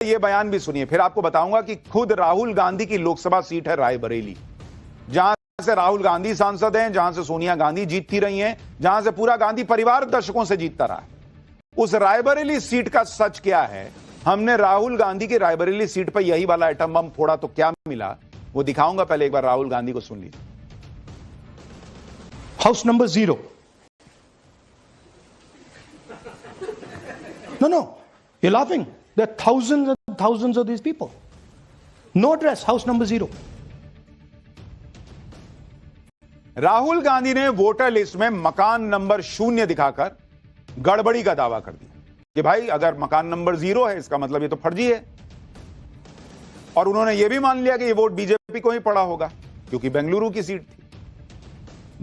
ये बयान भी सुनिए, फिर आपको बताऊंगा कि खुद राहुल गांधी की लोकसभा सीट है रायबरेली, जहां से राहुल गांधी सांसद हैं, जहां से सोनिया गांधी जीतती रही हैं, जहां से पूरा गांधी परिवार दशकों से जीतता रहा है। उस रायबरेली सीट का सच क्या है? हमने राहुल गांधी की रायबरेली सीट पर यही वाला एटम बम फोड़ा तो क्या मिला, वो दिखाऊंगा। पहले एक बार राहुल गांधी को सुन लीजिए। House number 0. No, you're laughing. There are thousands and thousands of these people. No address, house number 0. Rahul Gandhi ने वोटर लिस्ट में मकान नंबर 0 दिखाकर गड़बड़ी का दावा कर दिया कि भाई अगर मकान नंबर 0 है इसका मतलब ये तो फर्जी है। और उन्होंने ये भी मान लिया कि ये वोट बीजेपी को ही पड़ा होगा क्योंकि बेंगलुरु की सीट थी।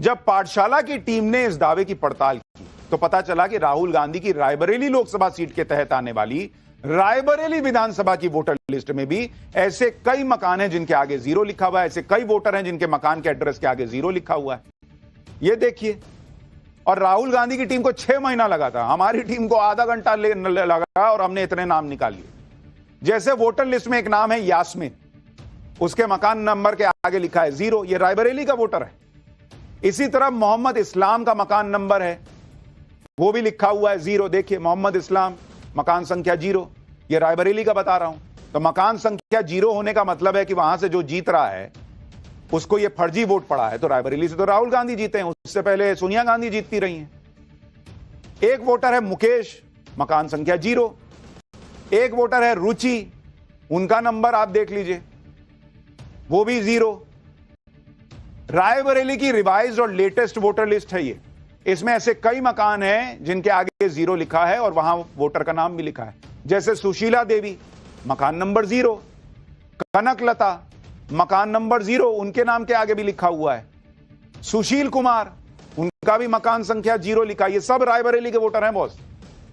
जब पाठशाला की टीम ने इस दावे की पड़ताल की तो पता चला कि राहुल गांधी की रायबरेली लोकसभा सीट के तहत आने वाली रायबरेली विधानसभा की वोटर लिस्ट में भी ऐसे कई मकान हैं जिनके आगे 0 लिखा हुआ है, ऐसे कई वोटर हैं जिनके मकान के एड्रेस के आगे 0 लिखा हुआ है। ये देखिए। और राहुल गांधी की टीम को 6 महीना लगा था, हमारी टीम को आधा घंटा लगा और हमने इतने नाम निकाल लिए। जैसे वोटर लिस्ट में एक नाम है यास्मीन, उसके मकान नंबर के आगे लिखा है 0, ये रायबरेली का वोटर है। इसी तरह मोहम्मद इस्लाम का मकान नंबर है, वो भी लिखा हुआ है 0। देखिए मोहम्मद इस्लाम मकान संख्या 0, ये रायबरेली का बता रहा हूं। तो मकान संख्या 0 होने का मतलब है कि वहां से जो जीत रहा है उसको ये फर्जी वोट पड़ा है। तो रायबरेली से तो राहुल गांधी जीते हैं, उससे पहले सोनिया गांधी जीतती रही हैं। एक वोटर है मुकेश, मकान संख्या 0। एक वोटर है रुचि, उनका नंबर आप देख लीजिए, वो भी 0। रायबरेली की रिवाइज्ड और लेटेस्ट वोटर लिस्ट है ये। इसमें ऐसे कई मकान हैं जिनके आगे 0 लिखा है और वहां वोटर का नाम भी लिखा है, जैसे सुशीला देवी मकान नंबर 0, कनकलता मकान नंबर 0, उनके नाम के आगे भी लिखा हुआ है। सुशील कुमार, उनका भी मकान संख्या 0 लिखा है। ये सब रायबरेली के वोटर हैं बॉस।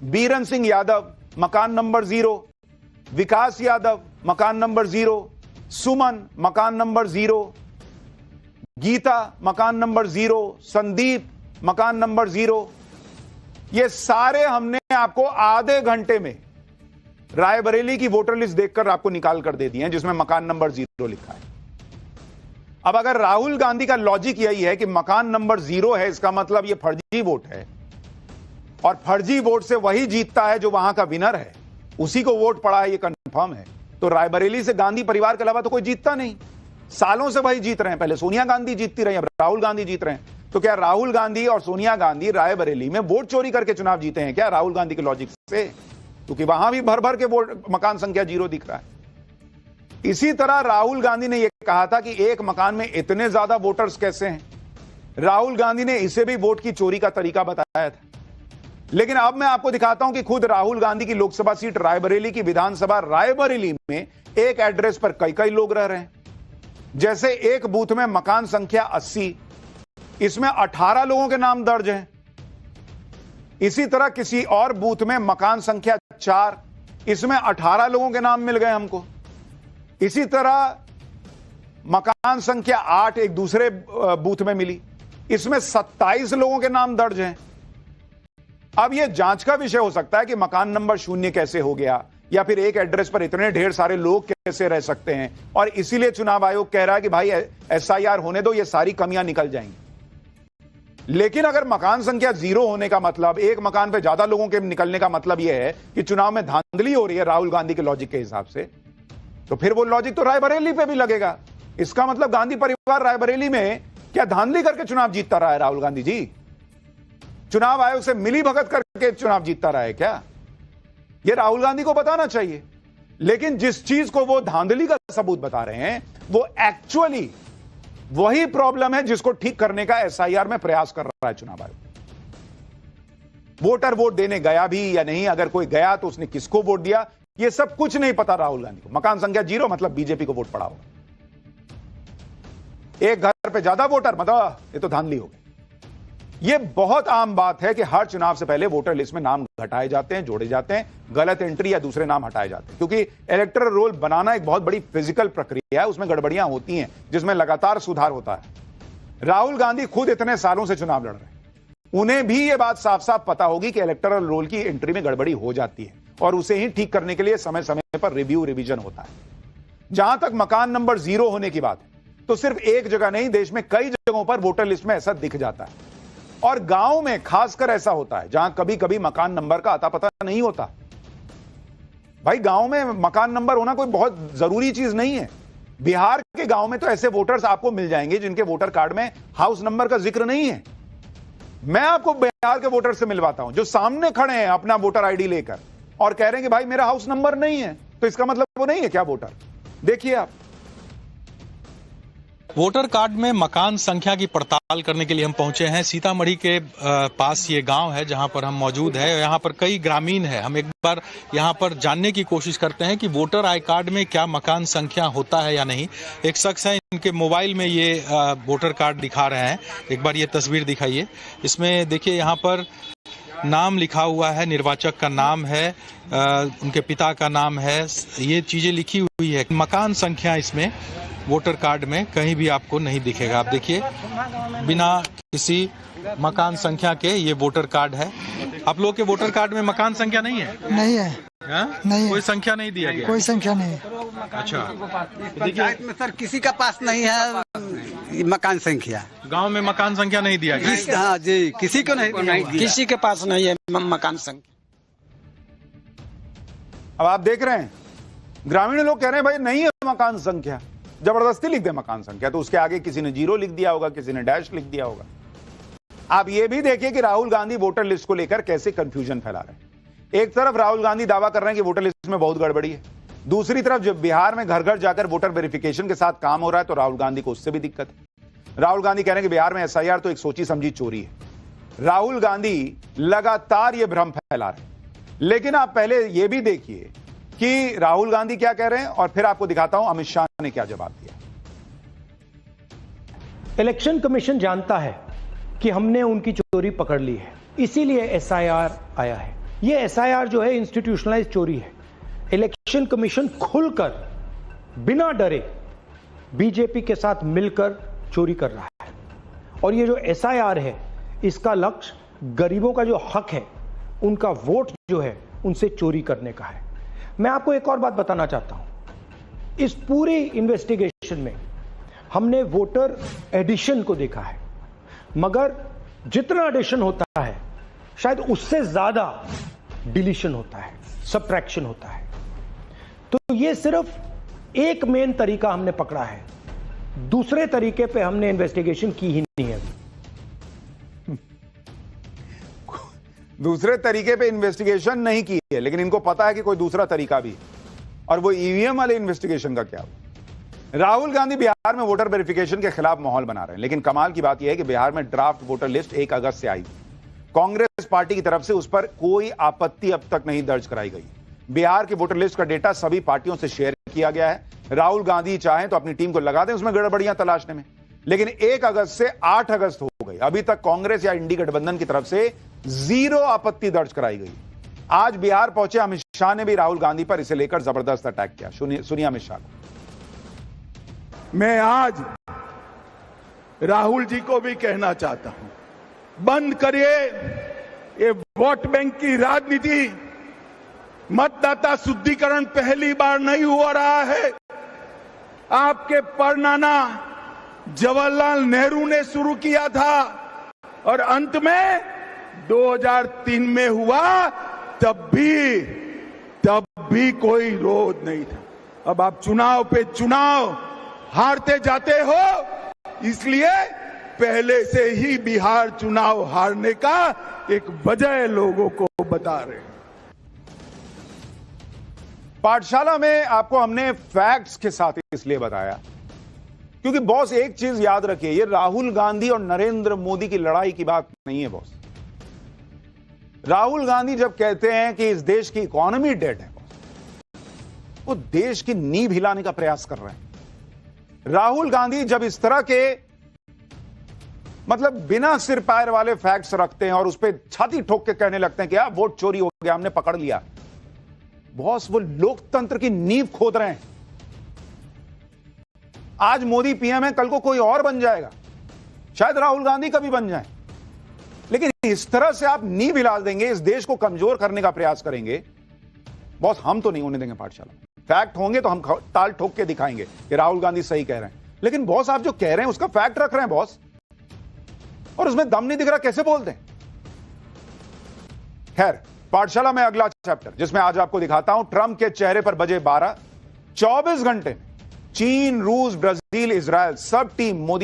बीरन सिंह यादव मकान नंबर 0, विकास यादव मकान नंबर 0, सुमन मकान नंबर 0, गीता मकान नंबर 0, संदीप मकान नंबर 0। ये सारे हमने आपको आधे घंटे में रायबरेली की वोटर लिस्ट देखकर आपको निकाल कर दे दिए हैं जिसमें मकान नंबर 0 लिखा है। अब अगर राहुल गांधी का लॉजिक यही है कि मकान नंबर 0 है इसका मतलब ये फर्जी वोट है और फर्जी वोट से वही जीतता है जो वहां का विनर है, उसी को वोट पड़ा है, ये कंफर्म है, तो रायबरेली से गांधी परिवार के अलावा तो कोई जीतता नहीं। सालों से वही जीत रहे हैं, पहले सोनिया गांधी जीतती रही, अब राहुल गांधी जीत रहे हैं। तो क्या राहुल गांधी और सोनिया गांधी रायबरेली में वोट चोरी करके चुनाव जीते हैं क्या राहुल गांधी के लॉजिक से? क्योंकि वहां भी भर भर के वोट मकान संख्या 0 दिख रहा है। इसी तरह राहुल गांधी ने यह कहा था कि एक मकान में इतने ज्यादा वोटर्स कैसे हैं। राहुल गांधी ने इसे भी वोट की चोरी का तरीका बताया था। लेकिन अब मैं आपको दिखाता हूं कि खुद राहुल गांधी की लोकसभा सीट रायबरेली की विधानसभा रायबरेली में एक एड्रेस पर कई कई लोग रह रहे हैं। जैसे एक बूथ में मकान संख्या 80, इसमें 18 लोगों के नाम दर्ज हैं। इसी तरह किसी और बूथ में मकान संख्या 4, इसमें 18 लोगों के नाम मिल गए हमको। इसी तरह मकान संख्या 8 एक दूसरे बूथ में मिली, इसमें 27 लोगों के नाम दर्ज हैं। अब यह जांच का विषय हो सकता है कि मकान नंबर 0 कैसे हो गया या फिर एक एड्रेस पर इतने ढेर सारे लोग कैसे रह सकते हैं, और इसीलिए चुनाव आयोग कह रहा है कि भाई SIR होने दो, ये सारी कमियां निकल जाएंगी। लेकिन अगर मकान संख्या 0 होने का मतलब, एक मकान पे ज्यादा लोगों के निकलने का मतलब यह है कि चुनाव में धांधली हो रही है राहुल गांधी के लॉजिक के हिसाब से, तो फिर वो लॉजिक तो रायबरेली पे भी लगेगा। इसका मतलब गांधी परिवार रायबरेली में क्या धांधली करके चुनाव जीतता रहा है राहुल गांधी जी? चुनाव आयोग से मिली भगत करके चुनाव जीतता रहा है क्या? ये राहुल गांधी को बताना चाहिए। लेकिन जिस चीज को वो धांधली का सबूत बता रहे हैं वो एक्चुअली वही प्रॉब्लम है जिसको ठीक करने का SIR में प्रयास कर रहा है चुनाव आयोग। वोटर वोट देने गया भी या नहीं, अगर कोई गया तो उसने किसको वोट दिया, ये सब कुछ नहीं पता राहुल गांधी को। मकान संख्या 0 मतलब बीजेपी को वोट पड़ा होगा। एक घर पे ज्यादा वोटर मतलब ये तो धांधली हो गई। यह बहुत आम बात है कि हर चुनाव से पहले वोटर लिस्ट में नाम घटाए जाते हैं, जोड़े जाते हैं, गलत एंट्री या दूसरे नाम हटाए जाते हैं, क्योंकि इलेक्टोरल रोल बनाना एक बहुत बड़ी फिजिकल प्रक्रिया है, उसमें गड़बड़ियां होती हैं जिसमें लगातार सुधार होता है। राहुल गांधी खुद इतने सालों से चुनाव लड़ रहे हैं, उन्हें भी यह बात साफ साफ पता होगी कि इलेक्टोरल रोल की एंट्री में गड़बड़ी हो जाती है और उसे ही ठीक करने के लिए समय समय पर रिवीजन होता है। जहां तक मकान नंबर 0 होने की बात है, तो सिर्फ एक जगह नहीं, देश में कई जगहों पर वोटर लिस्ट में ऐसा दिख जाता है। और गांव में खासकर ऐसा होता है जहां कभी कभी मकान नंबर का अता पता नहीं होता। भाई गांव में मकान नंबर होना कोई बहुत जरूरी चीज नहीं है। बिहार के गांव में तो ऐसे वोटर्स आपको मिल जाएंगे जिनके वोटर कार्ड में हाउस नंबर का जिक्र नहीं है। मैं आपको बिहार के वोटर से मिलवाता हूं जो सामने खड़े हैं अपना वोटर आईडी लेकर और कह रहे हैं कि भाई मेरा हाउस नंबर नहीं है, तो इसका मतलब वो नहीं है क्या वोटर? देखिए आप, वोटर कार्ड में मकान संख्या की पड़ताल करने के लिए हम पहुंचे हैं। सीतामढ़ी के पास ये गांव है जहां पर हम मौजूद है। यहाँ पर कई ग्रामीण है। हम एक बार यहाँ पर जानने की कोशिश करते हैं कि वोटर आई कार्ड में क्या मकान संख्या होता है या नहीं। एक शख्स है, इनके मोबाइल में ये वोटर कार्ड दिखा रहे हैं। एक बार ये तस्वीर दिखाइए। इसमें देखिए यहाँ पर नाम लिखा हुआ है, निर्वाचक का नाम है, उनके पिता का नाम है, ये चीजें लिखी हुई है। मकान संख्या इसमें वोटर कार्ड में कहीं भी आपको नहीं दिखेगा। आप देखिए, बिना किसी मकान संख्या के ये वोटर कार्ड है। आप लोग के वोटर कार्ड में मकान संख्या नहीं है? नहीं है। नहीं, कोई संख्या नहीं दिया गया? कोई संख्या नहीं। अच्छा, पंचायत में सर किसी का पास नहीं है मकान संख्या। गांव में मकान संख्या नहीं दिया गया? हाँ जी, किसी को नहीं दिया। किसी के पास नहीं है मकान संख्या। अब आप देख रहे हैं ग्रामीण लोग कह रहे हैं भाई नहीं है मकान संख्या, जबरदस्ती लिख दे मकान संख्या। तो उसके आगे किसी ने 0 लिख दिया होगा, किसी ने डैश लिख दिया होगा। आप ये भी देखिए कि राहुल गांधी वोटर लिस्ट को लेकर कैसे कंफ्यूजन फैला रहे हैं। एक तरफ राहुल गांधी दावा कर रहे हैं कि वोटर लिस्ट में बहुत गड़बड़ी है, दूसरी तरफ जब बिहार में घर घर जाकर वोटर वेरिफिकेशन के साथ काम हो रहा है तो राहुल गांधी को उससे भी दिक्कत है। राहुल गांधी कह रहे हैं कि बिहार में एसआईआर तो एक सोची समझी चोरी है। राहुल गांधी लगातार ये भ्रम फैला रहे हैं। लेकिन आप पहले ये भी देखिए कि राहुल गांधी क्या कह रहे हैं और फिर आपको दिखाता हूं अमित शाह ने क्या जवाब दिया। इलेक्शन कमीशन जानता है कि हमने उनकी चोरी पकड़ ली है, इसीलिए एसआईआर आया है। ये एसआईआर जो है इंस्टीट्यूशनलाइज चोरी है। इलेक्शन कमीशन खुलकर बिना डरे बीजेपी के साथ मिलकर चोरी कर रहा है। और ये जो एसआईआर है इसका लक्ष्य गरीबों का जो हक है, उनका वोट जो है उनसे चोरी करने का है। मैं आपको एक और बात बताना चाहता हूं। इस पूरी इन्वेस्टिगेशन में हमने वोटर एडिशन को देखा है, मगर जितना एडिशन होता है शायद उससे ज्यादा डिलीशन होता है, सब्ट्रैक्शन होता है। तो ये सिर्फ एक मेन तरीका हमने पकड़ा है, दूसरे तरीके पे हमने इन्वेस्टिगेशन की ही नहीं है। दूसरे तरीके पे इन्वेस्टिगेशन नहीं की है, लेकिन इनको पता है कि कोई दूसरा तरीका भी है, और वो ईवीएम वाले इन्वेस्टिगेशन का क्या हुआ। राहुल गांधी बिहार में वोटर वेरिफिकेशन के खिलाफ माहौल बना रहे हैं, लेकिन कमाल की बात यह है कि बिहार में ड्राफ्ट वोटर लिस्ट 1 अगस्त से आई। कांग्रेस पार्टी की तरफ से उस पर कोई आपत्ति अब तक नहीं दर्ज कराई गई। बिहार के वोटर लिस्ट का डेटा सभी पार्टियों से शेयर किया गया है। राहुल गांधी चाहें तो अपनी टीम को लगा दें उसमें गड़बड़ियां तलाशने में, लेकिन 1 अगस्त से 8 अगस्त हो गई, अभी तक कांग्रेस या इंडी गठबंधन की तरफ से 0 आपत्ति दर्ज कराई गई। आज बिहार पहुंचे अमित शाह ने भी राहुल गांधी पर इसे लेकर जबरदस्त अटैक किया। सुनिए अमित शाह को। मैं आज राहुल जी को भी कहना चाहता हूं, बंद करिए ये वोट बैंक की राजनीति। मतदाता शुद्धिकरण पहली बार नहीं हो रहा है। आपके परनाना जवाहरलाल नेहरू ने शुरू किया था और अंत में 2003 में हुआ, तब भी कोई विरोध नहीं था। अब आप चुनाव पे चुनाव हारते जाते हो, इसलिए पहले से ही बिहार चुनाव हारने का एक वजह लोगों को बता रहे हैं। पाठशाला में आपको हमने फैक्ट्स के साथ इसलिए बताया क्योंकि बॉस एक चीज याद रखिए, ये राहुल गांधी और नरेंद्र मोदी की लड़ाई की बात नहीं है बॉस। राहुल गांधी जब कहते हैं कि इस देश की इकोनॉमी डेड है, वो देश की नींव हिलाने का प्रयास कर रहे हैं। राहुल गांधी जब इस तरह के मतलब बिना सिर पैर वाले फैक्ट्स रखते हैं और उस पर छाती ठोक के कहने लगते हैं कि यार वोट चोरी हो गया, हमने पकड़ लिया, बॉस वो लोकतंत्र की नींव खोद रहे हैं। आज मोदी पीएम है, कल को कोई और बन जाएगा, शायद राहुल गांधी कभी बन जाए, लेकिन इस तरह से आप नींव हिला देंगे, इस देश को कमजोर करने का प्रयास करेंगे, बॉस हम तो नहीं होने देंगे पाठशाला। फैक्ट होंगे तो हम ताल ठोक के दिखाएंगे कि राहुल गांधी सही कह रहे हैं, लेकिन बॉस आप जो कह रहे हैं उसका फैक्ट रख रहे हैं बॉस, और उसमें दम नहीं दिख रहा, कैसे बोलते हैं? खैर, पाठशाला में अगला चैप्टर जिसमें आज आपको दिखाता हूं ट्रंप के चेहरे पर बजे 12, 24 घंटे में चीन, रूस, ब्राजील, इजराइल सब टीम मोदी